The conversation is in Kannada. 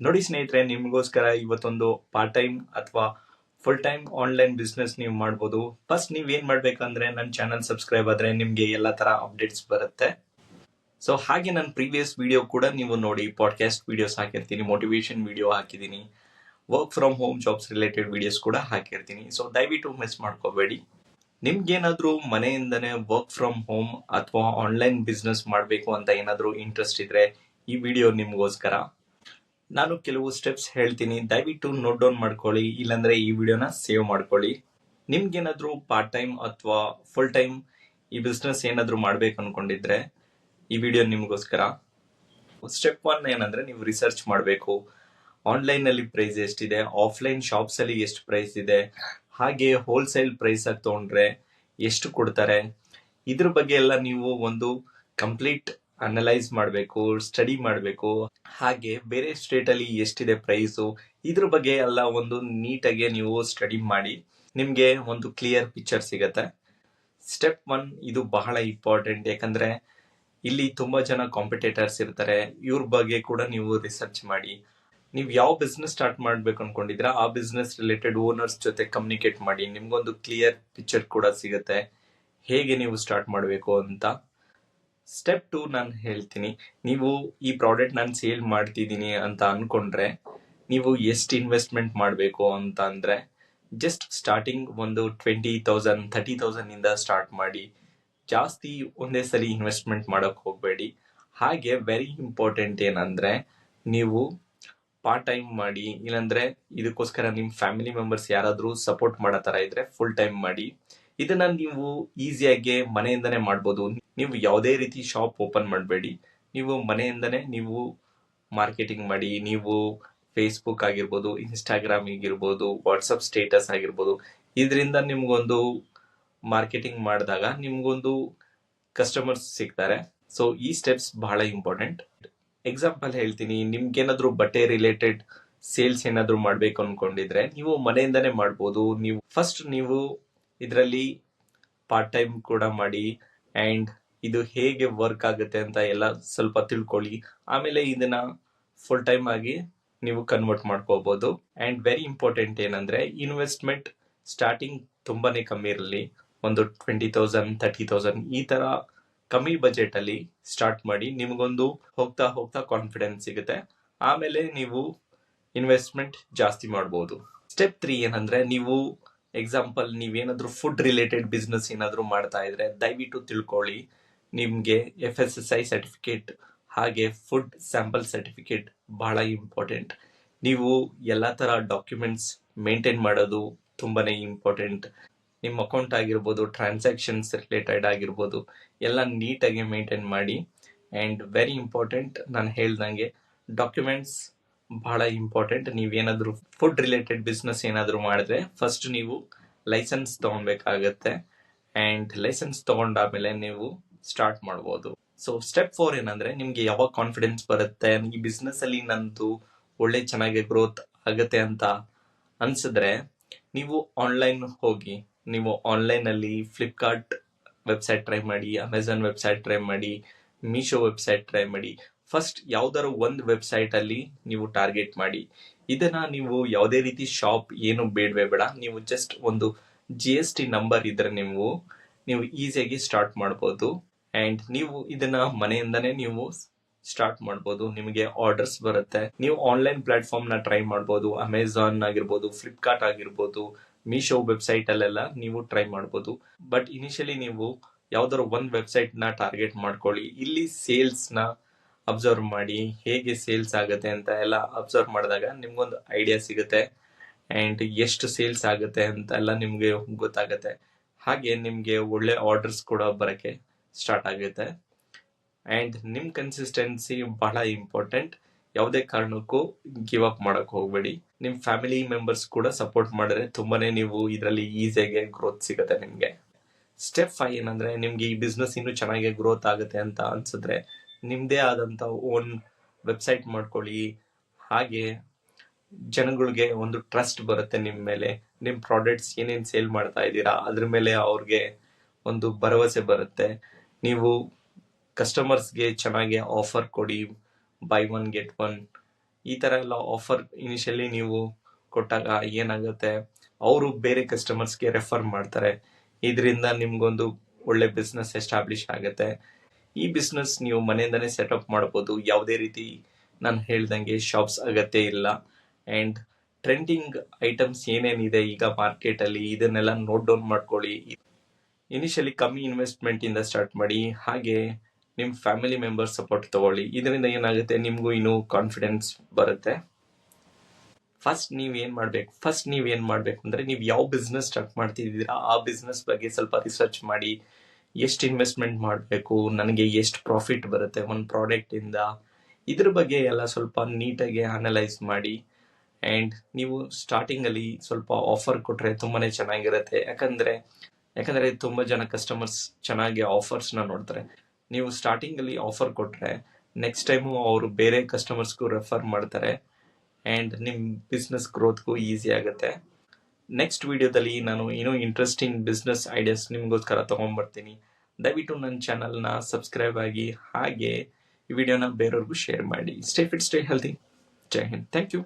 ನೋಡಿ ಸ್ನೇಹಿತರೆ, ನಿಮಗೋಸ್ಕರ ಇವತ್ತೊಂದು ಪಾರ್ಟ್ ಟೈಮ್ ಅಥವಾ ಫುಲ್ ಟೈಮ್ ಆನ್ಲೈನ್ ಬಿಸ್ನೆಸ್ ನೀವು ಮಾಡ್ಬೋದು. ಫಸ್ಟ್ ನೀವ್ ಏನ್ ಮಾಡ್ಬೇಕಂದ್ರೆ ನನ್ನ ಚಾನಲ್ ಸಬ್ಸ್ಕ್ರೈಬ್ ಆದ್ರೆ ನಿಮ್ಗೆ ಎಲ್ಲಾ ತರ ಅಪ್ಡೇಟ್ಸ್ ಬರುತ್ತೆ. ಸೊ ಹಾಗೆ ನನ್ನ ಪ್ರೀವಿಯಸ್ ವಿಡಿಯೋ ಕೂಡ ನೀವು ನೋಡಿ, ಪಾಡ್ಕಾಸ್ಟ್ ವಿಡಿಯೋಸ್ ಹಾಕಿರ್ತೀನಿ, ಮೋಟಿವೇಶನ್ ವಿಡಿಯೋ ಹಾಕಿದ್ದೀನಿ, work from home jobs related videos ಕೂಡ ಹಾಕಿರ್ತೀನಿ. ಸೊ ದಯವಿಟ್ಟು ಮಿಸ್ ಮಾಡ್ಕೋಬೇಡಿ. ನಿಮ್ಗೇನಾದ್ರೂ ಮನೆಯಿಂದನೇ ವರ್ಕ್ ಫ್ರಮ್ ಹೋಮ್ ಅಥವಾ ಆನ್ಲೈನ್ ಬಿಸ್ನೆಸ್ ಮಾಡಬೇಕು ಅಂತ ಏನಾದ್ರೂ ಇಂಟ್ರೆಸ್ಟ್ ಇದ್ರೆ ಈ ವಿಡಿಯೋ ನಿಮ್ಗೋಸ್ಕರ. ನಾನು ಕೆಲವು ಸ್ಟೆಪ್ಸ್ ಹೇಳ್ತೀನಿ, ದಯವಿಟ್ಟು ನೋಟ್ ಡೌನ್ ಮಾಡ್ಕೊಳ್ಳಿ, ಇಲ್ಲಾಂದ್ರೆ ಈ ವಿಡಿಯೋನ ಸೇವ್ ಮಾಡ್ಕೊಳ್ಳಿ. ನಿಮ್ಗೇನಾದ್ರೂ ಪಾರ್ಟ್ ಟೈಮ್ ಅಥವಾ ಫುಲ್ ಟೈಮ್ ಈ ಬಿಸ್ನೆಸ್ ಏನಾದ್ರೂ ಮಾಡ್ಬೇಕು ಅನ್ಕೊಂಡಿದ್ರೆ ಈ ವಿಡಿಯೋ ನಿಮ್ಗೋಸ್ಕರ. ಸ್ಟೆಪ್ 1 ಏನಂದ್ರೆ ನೀವು ರಿಸರ್ಚ್ ಮಾಡಬೇಕು. ಆನ್ಲೈನ್ ಅಲ್ಲಿ ಪ್ರೈಸ್ ಎಷ್ಟಿದೆ, ಆಫ್ಲೈನ್ ಶಾಪ್ಸ್ ಅಲ್ಲಿ ಎಷ್ಟು ಪ್ರೈಸ್ ಇದೆ, ಹಾಗೆ ಹೋಲ್ಸೇಲ್ ಪ್ರೈಸ್ ಆಗಿ ತಗೊಂಡ್ರೆ ಎಷ್ಟು ಕೊಡ್ತಾರೆ, ಇದ್ರ ಬಗ್ಗೆ ಎಲ್ಲ ನೀವು ಒಂದು ಕಂಪ್ಲೀಟ್ ಅನಲೈಸ್ ಮಾಡಬೇಕು, ಸ್ಟಡಿ ಮಾಡಬೇಕು. ಹಾಗೆ ಬೇರೆ ಸ್ಟೇಟ್ ಅಲ್ಲಿ ಎಷ್ಟಿದೆ ಪ್ರೈಸು, ಇದ್ರ ಬಗ್ಗೆ ಎಲ್ಲ ಒಂದು ನೀಟಾಗಿ ನೀವು ಸ್ಟಡಿ ಮಾಡಿ ನಿಮ್ಗೆ ಒಂದು ಕ್ಲಿಯರ್ ಪಿಕ್ಚರ್ ಸಿಗತ್ತೆ. ಸ್ಟೆಪ್ 1 ಇದು ಬಹಳ ಇಂಪಾರ್ಟೆಂಟ್, ಯಾಕಂದ್ರೆ ಇಲ್ಲಿ ತುಂಬಾ ಜನ ಕಾಂಪಿಟೇಟರ್ಸ್ ಇರ್ತಾರೆ, ಇವ್ರ ಬಗ್ಗೆ ಕೂಡ ನೀವು ರಿಸರ್ಚ್ ಮಾಡಿ. ನೀವು ಯಾವ ಬಿಸ್ನೆಸ್ ಸ್ಟಾರ್ಟ್ ಮಾಡ್ಬೇಕು ಅನ್ಕೊಂಡಿದ್ರ ಆ ಬಿಸ್ನೆಸ್ ರಿಲೇಟೆಡ್ ಓನರ್ಸ್ ಜೊತೆ ಕಮ್ಯುನಿಕೇಟ್ ಮಾಡಿ, ನಿಮ್ಗೊಂದು ಕ್ಲಿಯರ್ ಪಿಕ್ಚರ್ ಕೂಡ ಸಿಗತ್ತೆ ಹೇಗೆ ನೀವು ಸ್ಟಾರ್ಟ್ ಮಾಡಬೇಕು ಅಂತ. ಸ್ಟೆಪ್ 2 ನಾನು ಹೇಳ್ತೀನಿ. ನೀವು ಈ ಪ್ರಾಡಕ್ಟ್ ನಾನು ಸೇಲ್ ಮಾಡ್ತಿದ್ದೀನಿ ಅಂತ ಅನ್ಕೊಂಡ್ರೆ ನೀವು ಎಷ್ಟು ಇನ್ವೆಸ್ಟ್ಮೆಂಟ್ ಮಾಡಬೇಕು ಅಂತ ಅಂದ್ರೆ ಜಸ್ಟ್ ಸ್ಟಾರ್ಟಿಂಗ್ ಒಂದು 20,000 30,000 ಇಂದ ಸ್ಟಾರ್ಟ್ ಮಾಡಿ. ಜಾಸ್ತಿ ಒಂದೇ ಸರಿ ಇನ್ವೆಸ್ಟ್ಮೆಂಟ್ ಮಾಡಕ್ ಹೋಗ್ಬೇಡಿ. ಹಾಗೆ ವೆರಿ ಇಂಪಾರ್ಟೆಂಟ್ ಏನಂದ್ರೆ ನೀವು ಪಾರ್ಟ್ ಟೈಮ್ ಮಾಡಿ, ಇಲ್ಲಾಂದ್ರೆ ಇದಕ್ಕೋಸ್ಕರ ನಿಮ್ ಫ್ಯಾಮಿಲಿ ಮೆಂಬರ್ಸ್ ಯಾರಾದ್ರೂ ಸಪೋರ್ಟ್ ಮಾಡೋ ತರ ಇದ್ರೆ ಫುಲ್ ಟೈಮ್ ಮಾಡಿ. ಇದನ್ನ ನೀವು ಈಸಿಯಾಗಿ ಮನೆಯಿಂದನೇ ಮಾಡ್ಬೋದು. ನೀವು ಯಾವುದೇ ರೀತಿ ಶಾಪ್ ಓಪನ್ ಮಾಡಬೇಡಿ, ನೀವು ಮನೆಯಿಂದನೇ ನೀವು ಮಾರ್ಕೆಟಿಂಗ್ ಮಾಡಿ. ನೀವು ಫೇಸ್ಬುಕ್ ಆಗಿರ್ಬೋದು, ಇನ್ಸ್ಟಾಗ್ರಾಮ್ ಆಗಿರ್ಬೋದು, ವಾಟ್ಸಪ್ ಸ್ಟೇಟಸ್ ಆಗಿರ್ಬೋದು, ಇದರಿಂದ ನಿಮ್ಗೊಂದು ಮಾರ್ಕೆಟಿಂಗ್ ಮಾಡಿದಾಗ ನಿಮ್ಗೊಂದು ಕಸ್ಟಮರ್ಸ್ ಸಿಗ್ತಾರೆ. ಸೊ ಈ ಸ್ಟೆಪ್ಸ್ ಬಹಳ ಇಂಪಾರ್ಟೆಂಟ್. ಎಕ್ಸಾಂಪಲ್ ಹೇಳ್ತೀನಿ, ನಿಮ್ಗೇನಾದ್ರೂ ಬಟ್ಟೆ ರಿಲೇಟೆಡ್ ಸೇಲ್ಸ್ ಏನಾದ್ರೂ ಮಾಡ್ಬೇಕು ಅನ್ಕೊಂಡಿದ್ರೆ ನೀವು ಮನೆಯಿಂದನೇ ಮಾಡ್ಬೋದು. ನೀವು ಇದರಲ್ಲಿ ಪಾರ್ಟ್ ಟೈಮ್ ಕೂಡ ಮಾಡಿ ಅಂಡ್ ಇದು ಹೇಗೆ ವರ್ಕ್ ಆಗುತ್ತೆ ಅಂತ ಎಲ್ಲ ಸ್ವಲ್ಪ ತಿಳ್ಕೊಳ್ಳಿ. ಆಮೇಲೆ ಇದನ್ನ ಫುಲ್ ಟೈಮ್ ಆಗಿ ನೀವು ಕನ್ವರ್ಟ್ ಮಾಡ್ಕೋಬಹುದು. ಅಂಡ್ ವೆರಿ ಇಂಪಾರ್ಟೆಂಟ್ ಏನಂದ್ರೆ ಇನ್ವೆಸ್ಟ್ಮೆಂಟ್ ಸ್ಟಾರ್ಟಿಂಗ್ ತುಂಬಾನೇ ಕಮ್ಮಿ ಇರಲಿ. ಒಂದು 20,000 30,000 ಈ ತರ ಕಮ್ಮಿ ಬಜೆಟ್ ಅಲ್ಲಿ ಸ್ಟಾರ್ಟ್ ಮಾಡಿ. ನಿಮ್ಗೊಂದು ಹೋಗ್ತಾ ಹೋಗ್ತಾ ಕಾನ್ಫಿಡೆನ್ಸ್ ಸಿಗುತ್ತೆ, ಆಮೇಲೆ ನೀವು ಇನ್ವೆಸ್ಟ್ಮೆಂಟ್ ಜಾಸ್ತಿ ಮಾಡಬಹುದು. ಸ್ಟೆಪ್ 3 ಏನಂದ್ರೆ ನೀವು ಎಕ್ಸಾಂಪಲ್ ನೀವೇನಾದ್ರೂ ಫುಡ್ ರಿಲೇಟೆಡ್ ಬಿಸ್ನೆಸ್ ಏನಾದ್ರೂ ಮಾಡ್ತಾ ಇದ್ರೆ ದಯವಿಟ್ಟು ತಿಳ್ಕೊಳ್ಳಿ. ನಿಮ್ಗೆ FSSAI ಸರ್ಟಿಫಿಕೇಟ್ ಹಾಗೆ ಫುಡ್ ಸ್ಯಾಂಪಲ್ ಸರ್ಟಿಫಿಕೇಟ್ ಬಹಳ ಇಂಪಾರ್ಟೆಂಟ್. ನೀವು ಎಲ್ಲಾ ತರ ಡಾಕ್ಯುಮೆಂಟ್ಸ್ ಮೇಂಟೈನ್ ಮಾಡೋದು ತುಂಬಾನೇ ಇಂಪಾರ್ಟೆಂಟ್. ನಿಮ್ಮ ಅಕೌಂಟ್ ಆಗಿರ್ಬೋದು, ಟ್ರಾನ್ಸಾಕ್ಷನ್ಸ್ ರಿಲೇಟೆಡ್ ಆಗಿರ್ಬೋದು, ಎಲ್ಲ ನೀಟಾಗಿ ಮೇಂಟೈನ್ ಮಾಡಿ. ಅಂಡ್ ವೆರಿ ಇಂಪಾರ್ಟೆಂಟ್, ನಾನು ಹೇಳ್ದಂಗೆ ಡಾಕ್ಯುಮೆಂಟ್ಸ್ ಬಹಳ ಇಂಪಾರ್ಟೆಂಟ್. ನೀವೇನಾದ್ರೂ ಫುಡ್ ರಿಲೇಟೆಡ್ ಬಿಸ್ನೆಸ್ ಏನಾದ್ರೂ ಮಾಡಿದ್ರೆ ಫಸ್ಟ್ ನೀವು ಲೈಸೆನ್ಸ್ ತಗೊಬೇಕಾಗತ್ತೆ. ಅಂಡ್ ಲೈಸೆನ್ಸ್ ತಗೊಂಡಾದ್ಮೇಲೆ ನೀವು ಸ್ಟಾರ್ಟ್ ಮಾಡ್ಬೋದು. ಸೊ ಸ್ಟೆಪ್ 4 ಏನಂದ್ರೆ ನಿಮ್ಗೆ ಯಾವಾಗ ಕಾನ್ಫಿಡೆನ್ಸ್ ಬರುತ್ತೆ ಈ ಬಿಸ್ನೆಸ್ ಅಲ್ಲಿ ನಂದು ಒಳ್ಳೆ ಚೆನ್ನಾಗಿ ಗ್ರೋತ್ ಆಗತ್ತೆ ಅಂತ ಅನ್ಸಿದ್ರೆ ನೀವು ಆನ್ಲೈನ್ ಹೋಗಿ. ನೀವು ಆನ್ಲೈನ್ ಅಲ್ಲಿ ಫ್ಲಿಪ್ಕಾರ್ಟ್ ವೆಬ್ಸೈಟ್ ಟ್ರೈ ಮಾಡಿ, ಅಮೆಝಾನ್ ವೆಬ್ಸೈಟ್ ಟ್ರೈ ಮಾಡಿ, ಮೀಶೋ ವೆಬ್ಸೈಟ್ ಟ್ರೈ ಮಾಡಿ. ಫಸ್ಟ್ ಯಾವ್ದಾದ್ರು ಒಂದು ವೆಬ್ಸೈಟ್ ಅಲ್ಲಿ ನೀವು ಟಾರ್ಗೆಟ್ ಮಾಡಿ. ಇದನ್ನ ನೀವು ಯಾವುದೇ ರೀತಿ ಶಾಪ್ ಏನು ಬೇಡವೇ ಬೇಡ, ನೀವು ಜಸ್ಟ್ ಒಂದು GST ನಂಬರ್ ಇದ್ರೆ ನೀವು ಈಸಿಯಾಗಿ ಸ್ಟಾರ್ಟ್ ಮಾಡ್ಬೋದು. ಅಂಡ್ ನೀವು ಇದನ್ನ ಮನೆಯಿಂದನೇ ನೀವು ಸ್ಟಾರ್ಟ್ ಮಾಡ್ಬೋದು. ನಿಮಗೆ ಆರ್ಡರ್ಸ್ ಬರುತ್ತೆ. ನೀವು ಆನ್ಲೈನ್ ಪ್ಲಾಟ್ಫಾರ್ಮ್ ನ ಟ್ರೈ ಮಾಡ್ಬೋದು. ಅಮೆಝಾನ್ ಆಗಿರ್ಬೋದು, ಫ್ಲಿಪ್ಕಾರ್ಟ್ ಆಗಿರ್ಬೋದು, ಮೀಶೋ ವೆಬ್ಸೈಟ್ ಅಲ್ಲೆಲ್ಲ ನೀವು ಟ್ರೈ ಮಾಡ್ಬೋದು. ಬಟ್ ಇನಿಷಿಯಲಿ ನೀವು ಯಾವ್ದಾದ್ರು ಒಂದ್ ವೆಬ್ಸೈಟ್ ನ ಟಾರ್ಗೆಟ್ ಮಾಡ್ಕೊಳ್ಳಿ. ಇಲ್ಲಿ ಸೇಲ್ಸ್ ನ ಅಬ್ಸರ್ವ್ ಮಾಡಿ, ಹೇಗೆ ಸೇಲ್ಸ್ ಆಗುತ್ತೆ ಅಂತ ಎಲ್ಲ ಅಬ್ಸರ್ವ್ ಮಾಡಿದಾಗ ನಿಮ್ಗೊಂದು ಐಡಿಯಾ ಸಿಗುತ್ತೆ. ಅಂಡ್ ಎಷ್ಟು ಸೇಲ್ಸ್ ಆಗುತ್ತೆ ಅಂತ ಎಲ್ಲ ನಿಮ್ಗೆ ಗೊತ್ತಾಗುತ್ತೆ. ಹಾಗೆ ನಿಮ್ಗೆ ಒಳ್ಳೆ ಆರ್ಡರ್ಸ್ ಕೂಡ ಬರಕ್ಕೆ ಸ್ಟಾರ್ಟ್ ಆಗುತ್ತೆ. ಅಂಡ್ ನಿಮ್ ಕನ್ಸಿಸ್ಟೆನ್ಸಿ ಬಹಳ ಇಂಪಾರ್ಟೆಂಟ್. ಯಾವುದೇ ಕಾರಣಕ್ಕೂ ಗಿವ್ ಅಪ್ ಮಾಡಕ್ ಹೋಗ್ಬೇಡಿ. ನಿಮ್ ಫ್ಯಾಮಿಲಿ ಮೆಂಬರ್ಸ್ ಕೂಡ ಸಪೋರ್ಟ್ ಮಾಡಿದ್ರೆ ತುಂಬಾನೇ ನೀವು ಇದರಲ್ಲಿ ಈಸಿಯಾಗಿ ಗ್ರೋತ್ ಸಿಗುತ್ತೆ ನಿಮ್ಗೆ. ಸ್ಟೆಪ್ 5 ಏನಂದ್ರೆ ನಿಮ್ಗೆ ಈ ಬಿಸ್ನೆಸ್ ಇನ್ನೂ ಚೆನ್ನಾಗಿ ಗ್ರೋತ್ ಆಗುತ್ತೆ ಅಂತ ಅನ್ಸಿದ್ರೆ ನಿಮ್ದೇ ಆದಂತ ಓನ್ ವೆಬ್ಸೈಟ್ ಮಾಡ್ಕೊಳ್ಳಿ. ಹಾಗೆ ಜನಗಳಿಗೆ ಒಂದು ಟ್ರಸ್ಟ್ ಬರುತ್ತೆ ನಿಮ್ ಮೇಲೆ. ನಿಮ್ ಪ್ರಾಡಕ್ಟ್ಸ್ ಏನೇನ್ ಸೇಲ್ ಮಾಡ್ತಾ ಇದ್ದೀರಾ ಅದ್ರ ಮೇಲೆ ಅವ್ರಿಗೆ ಒಂದು ಭರವಸೆ ಬರುತ್ತೆ. ನೀವು ಕಸ್ಟಮರ್ಸ್ಗೆ ಚೆನ್ನಾಗಿ ಆಫರ್ ಕೊಡಿ, ಬೈ ಒನ್ ಗೆಟ್ ಒನ್. ಈ ತರ ಎಲ್ಲ ಆಫರ್ ಇನಿಷಿಯಲಿ ನೀವು ಕೊಟ್ಟಾಗ ಏನಾಗುತ್ತೆ, ಅವರು ಬೇರೆ ಕಸ್ಟಮರ್ಸ್ಗೆ ರೆಫರ್ ಮಾಡ್ತಾರೆ. ಇದರಿಂದ ನಿಮ್ಗೊಂದು ಒಳ್ಳೆ ಬಿಸ್ನೆಸ್ ಎಸ್ಟಾಬ್ಲಿಷ್ ಆಗುತ್ತೆ. ಈ ಬಿಸ್ನೆಸ್ ನೀವು ಮನೆಯಿಂದನೇ ಸೆಟಪ್ ಮಾಡಬಹುದು. ಯಾವುದೇ ರೀತಿ ನಾನು ಹೇಳ್ದಂಗೆ ಶಾಪ್ಸ್ ಅಗತ್ಯ ಇಲ್ಲ. ಅಂಡ್ ಟ್ರೆಂಡಿಂಗ್ ಐಟಮ್ಸ್ ಏನೇನಿದೆ ಈಗ ಮಾರ್ಕೆಟ್ ಅಲ್ಲಿ ಇದನ್ನೆಲ್ಲ ನೋಟ್ ಡೌನ್ ಮಾಡ್ಕೊಳ್ಳಿ. ಇನಿಷಿಯಲಿ ಕಮ್ಮಿ ಇನ್ವೆಸ್ಟ್ಮೆಂಟ್ ಇಂದ ಸ್ಟಾರ್ಟ್ ಮಾಡಿ. ಹಾಗೆ ನಿಮ್ ಫ್ಯಾಮಿಲಿ ಮೆಂಬರ್ ಸಪೋರ್ಟ್ ತಗೊಳ್ಳಿ. ಇದರಿಂದ ಏನಾಗುತ್ತೆ, ನಿಮ್ಗೂ ಇನ್ನೂ ಕಾನ್ಫಿಡೆನ್ಸ್ ಬರುತ್ತೆ. ಫಸ್ಟ್ ನೀವೇನ್ ಮಾಡ್ಬೇಕು ಅಂದ್ರೆ, ನೀವು ಯಾವ ಬಿಸ್ನೆಸ್ ಸ್ಟಾರ್ಟ್ ಮಾಡ್ತಿದ್ದೀರಾ ಆ ಬಿಸ್ನೆಸ್ ಬಗ್ಗೆ ಸ್ವಲ್ಪ ರಿಸರ್ಚ್ ಮಾಡಿ. ಎಷ್ಟು ಇನ್ವೆಸ್ಟ್ಮೆಂಟ್ ಮಾಡಬೇಕು, ನನಗೆ ಎಷ್ಟು ಪ್ರಾಫಿಟ್ ಬರುತ್ತೆ ಒಂದು ಪ್ರಾಡಕ್ಟ್ ಇಂದ, ಇದ್ರ ಬಗ್ಗೆ ಎಲ್ಲ ಸ್ವಲ್ಪ ನೀಟಾಗಿ ಅನಲೈಸ್ ಮಾಡಿ. ಅಂಡ್ ನೀವು ಸ್ಟಾರ್ಟಿಂಗ್ ಅಲ್ಲಿ ಸ್ವಲ್ಪ ಆಫರ್ ಕೊಟ್ರೆ ತುಂಬಾನೇ ಚೆನ್ನಾಗಿರುತ್ತೆ. ಯಾಕಂದ್ರೆ ತುಂಬಾ ಜನ ಕಸ್ಟಮರ್ಸ್ ಚೆನ್ನಾಗಿ ಆಫರ್ಸ್ ನ ನೋಡ್ತಾರೆ. ನೀವು ಸ್ಟಾರ್ಟಿಂಗ್ ಅಲ್ಲಿ ಆಫರ್ ಕೊಟ್ರೆ ನೆಕ್ಸ್ಟ್ ಟೈಮು ಅವರು ಬೇರೆ ಕಸ್ಟಮರ್ಸ್ಗೂ ರೆಫರ್ ಮಾಡ್ತಾರೆ. ಅಂಡ್ ನಿಮ್ ಬಿಸ್ನೆಸ್ ಗ್ರೋತ್ಗೂ ಈಸಿ ಆಗುತ್ತೆ. ನೆಕ್ಸ್ಟ್ ವಿಡಿಯೋದಲ್ಲಿ ನಾನು ಇನ್ನೂ ಇಂಟ್ರೆಸ್ಟಿಂಗ್ ಬಿಸ್ನೆಸ್ ಐಡಿಯಾಸ್ ನಿಮ್ಗೋಸ್ಕರ ತಗೊಂಡ್ಬರ್ತೀನಿ. ದಯವಿಟ್ಟು ನನ್ನ ಚಾನಲ್ನ ಸಬ್ಸ್ಕ್ರೈಬ್ ಆಗಿ, ಹಾಗೆ ಈ ವಿಡಿಯೋನ ಬೇರೆಯವ್ರಿಗೂ ಶೇರ್ ಮಾಡಿ. Stay fit, stay healthy. Jai Hind. Thank you.